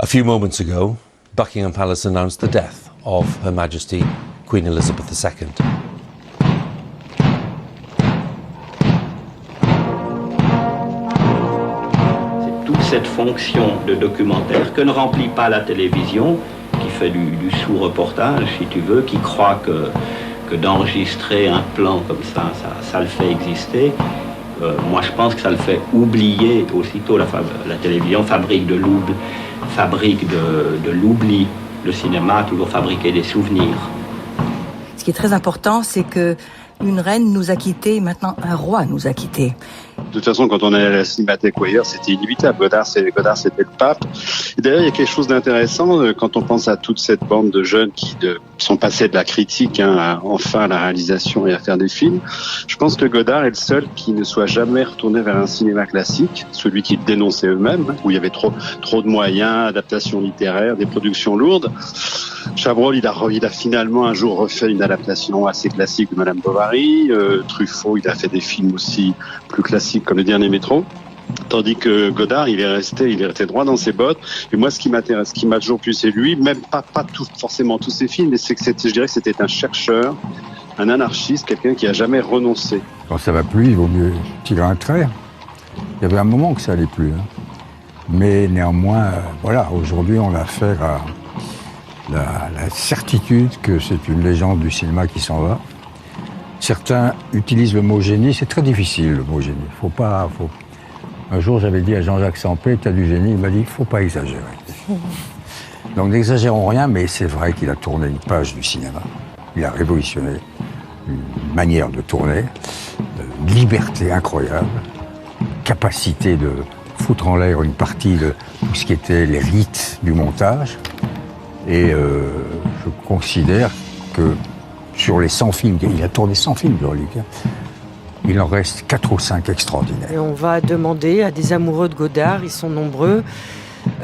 A few moments ago, Buckingham Palace announced the death of Her Majesty Queen Elizabeth II. C'est toute cette fonction de documentaire que ne remplit pas la télévision, qui fait du sous-reportage, si tu veux, qui croit que d'enregistrer un plan comme ça le fait exister. Moi, je pense que ça le fait oublier aussitôt. La télévision fabrique de l'oubli. Le cinéma a toujours fabriqué des souvenirs. Ce qui est très important, c'est que une reine nous a quittés, maintenant un roi nous a quittés. De toute façon, quand on est à la Cinémathèque ou ailleurs, c'était inévitable. Godard, c'était le pape. Et d'ailleurs, il y a quelque chose d'intéressant quand on pense à toute cette bande de jeunes qui sont passés de la critique enfin à la réalisation et à faire des films. Je pense que Godard est le seul qui ne soit jamais retourné vers un cinéma classique, celui qu'ils dénonçaient eux-mêmes, où il y avait trop de moyens, adaptations littéraires, des productions lourdes. Chabrol, il a finalement un jour refait une adaptation assez classique de Madame Bovary. Truffaut, il a fait des films aussi plus classiques comme Le Dernier Métro. Tandis que Godard, il est resté droit dans ses bottes. Et moi, ce qui m'intéresse, ce qui m'a toujours plu, c'est lui, même pas forcément tous ses films, mais je dirais que c'était un chercheur, un anarchiste, quelqu'un qui a jamais renoncé. Quand ça va plus, il vaut mieux tirer un trait. Il y avait un moment que ça allait plus. Mais néanmoins, voilà, aujourd'hui, on a affaire à la certitude que c'est une légende du cinéma qui s'en va. Certains utilisent le mot génie, c'est très difficile le mot génie. Un jour j'avais dit à Jean-Jacques Sampé, tu as du génie, il m'a dit, il ne faut pas exagérer. Donc n'exagérons rien, mais c'est vrai qu'il a tourné une page du cinéma. Il a révolutionné une manière de tourner, une liberté incroyable, capacité de foutre en l'air une partie de tout ce qui était les rites du montage. Et je considère que sur les 100 films, il a tourné 100 films, Jean-Luc, il en reste 4 ou 5 extraordinaires. Et on va demander à des amoureux de Godard, ils sont nombreux,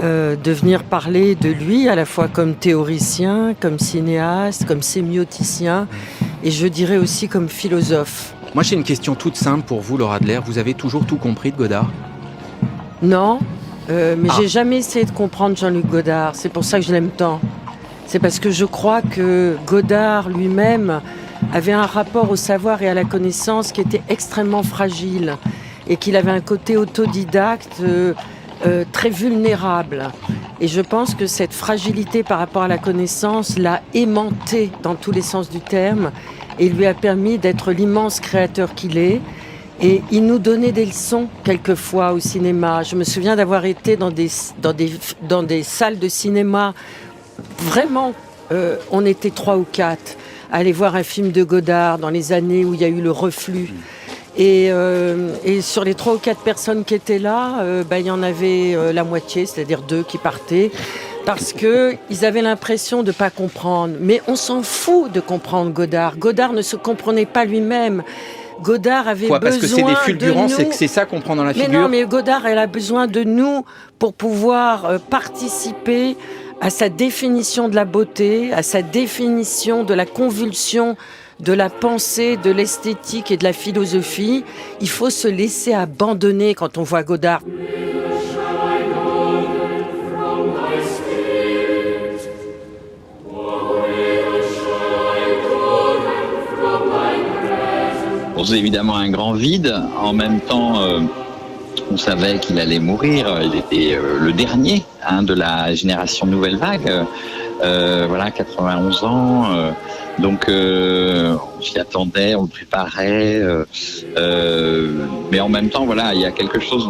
de venir parler de lui, à la fois comme théoricien, comme cinéaste, comme sémioticien, et je dirais aussi comme philosophe. Moi j'ai une question toute simple pour vous, Laura Adler. Vous avez toujours tout compris de Godard ? Non, mais j'ai jamais essayé de comprendre Jean-Luc Godard, c'est pour ça que je l'aime tant. C'est parce que je crois que Godard lui-même avait un rapport au savoir et à la connaissance qui était extrêmement fragile et qu'il avait un côté autodidacte très vulnérable. Et je pense que cette fragilité par rapport à la connaissance l'a aimanté dans tous les sens du terme et lui a permis d'être l'immense créateur qu'il est. Et il nous donnait des leçons quelquefois au cinéma. Je me souviens d'avoir été dans des salles de cinéma. Vraiment, on était 3 ou 4 à aller voir un film de Godard dans les années où il y a eu le reflux. Et sur les 3 ou 4 personnes qui étaient là, il y en avait la moitié, c'est-à-dire 2 qui partaient, parce qu'ils avaient l'impression de ne pas comprendre. Mais on s'en fout de comprendre Godard. Godard ne se comprenait pas lui-même. Godard avait besoin de nous. Parce que c'est des fulgurances et que c'est ça qu'on prend dans la figure. Mais non, mais Godard, elle a besoin de nous pour pouvoir participer à sa définition de la beauté, à sa définition de la convulsion de la pensée, de l'esthétique et de la philosophie. Il faut se laisser abandonner quand on voit Godard. C'est évidemment un grand vide. En même temps, on savait qu'il allait mourir. Il était le dernier de la génération Nouvelle Vague. 91 ans. Donc, on s'y attendait, on le préparait. Mais en même temps, il y a quelque chose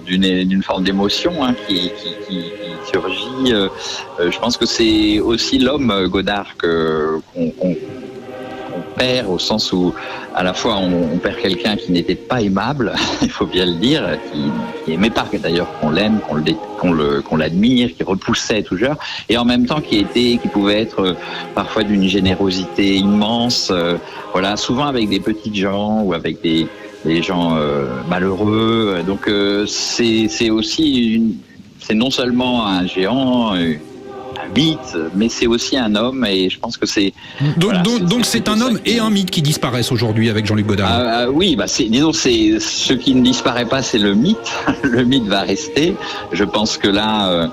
d'une forme d'émotion qui surgit. Je pense que c'est aussi l'homme Godard qu'on perd, au sens où à la fois on perd quelqu'un qui n'était pas aimable, il faut bien le dire, qui aimait pas d'ailleurs qu'on l'aime, qu'on l'admire, qui repoussait toujours, et en même temps qui pouvait être parfois d'une générosité immense, souvent avec des petites gens ou avec des gens malheureux. Donc c'est aussi c'est non seulement un géant, un mythe, mais c'est aussi un homme, et je pense que c'est... Donc c'est un homme et un mythe qui disparaissent aujourd'hui avec Jean-Luc Godard. Oui, disons, c'est ce qui ne disparaît pas, c'est le mythe. Le mythe va rester. Je pense que là,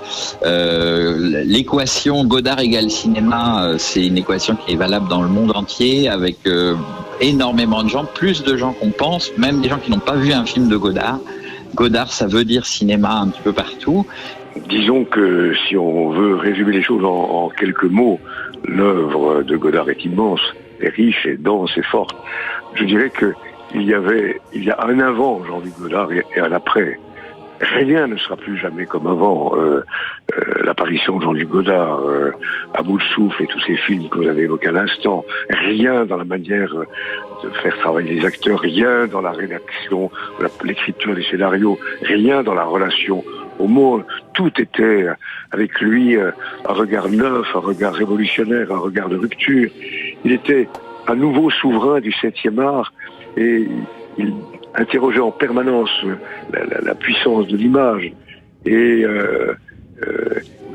l'équation Godard égale cinéma, c'est une équation qui est valable dans le monde entier, avec énormément de gens, plus de gens qu'on pense, même des gens qui n'ont pas vu un film de Godard. Godard, ça veut dire cinéma un petit peu partout. Disons que si on veut résumer les choses en quelques mots, l'œuvre de Godard est immense, est riche, est dense, et forte. Je dirais que il y a un avant Jean-Luc Godard et un après. Rien ne sera plus jamais comme avant. L'apparition de Jean-Luc Godard, À bout de souffle et tous ces films que vous avez évoqués à l'instant, rien dans la manière de faire travailler les acteurs, rien dans la rédaction, l'écriture des scénarios, rien dans la relation au monde. Tout était avec lui un regard neuf, un regard révolutionnaire, un regard de rupture. Il était un nouveau souverain du 7e art et il interrogeait en permanence la puissance de l'image. Et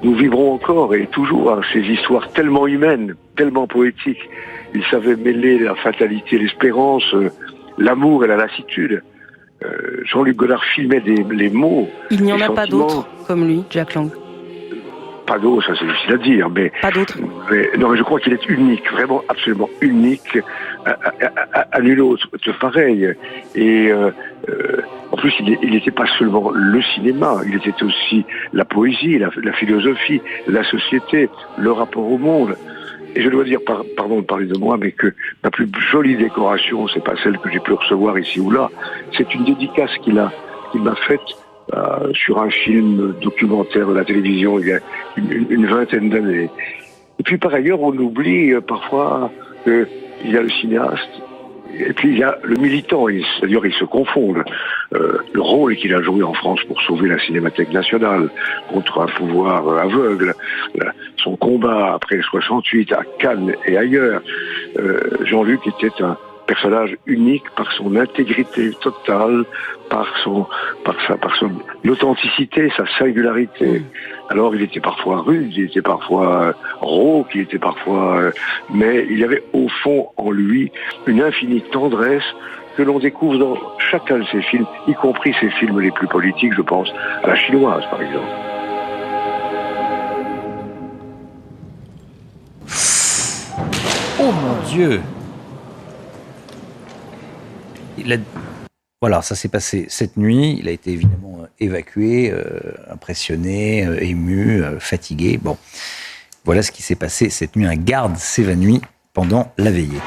nous vivrons encore et toujours ces histoires tellement humaines, tellement poétiques. Il savait mêler la fatalité, l'espérance, l'amour et la lassitude. Jean-Luc Godard filmait les mots. Il n'y en a pas d'autres comme lui, Jack Lang. Pas d'autres, ça c'est difficile à dire, mais... Pas d'autres. Mais je crois qu'il est unique, vraiment absolument unique, à nul autre de pareil. Et en plus, il n'était pas seulement le cinéma, il était aussi la poésie, la philosophie, la société, le rapport au monde. Et je dois dire, pardon de parler de moi, mais que ma plus jolie décoration, c'est pas celle que j'ai pu recevoir ici ou là, c'est une dédicace qu'il m'a faite sur un film documentaire de la télévision il y a une vingtaine d'années. Et puis par ailleurs, on oublie parfois qu'il y a le cinéaste et puis il y a le militant, c'est-à-dire ils se confondent. Le rôle qu'il a joué en France pour sauver la Cinémathèque nationale contre un pouvoir aveugle, son combat après 68 à Cannes et ailleurs, Jean-Luc était un personnage unique par son intégrité totale, par son authenticité, sa singularité. Alors il était parfois rude, il était parfois rauque, il était parfois... mais il y avait au fond en lui une infinie tendresse que l'on découvre dans chacun de ses films, y compris ses films les plus politiques, je pense à La Chinoise par exemple. Oh mon Dieu! Voilà, ça s'est passé cette nuit. Il a été évidemment évacué, impressionné, ému, fatigué. Bon, voilà ce qui s'est passé cette nuit. Un garde s'évanouit pendant la veillée.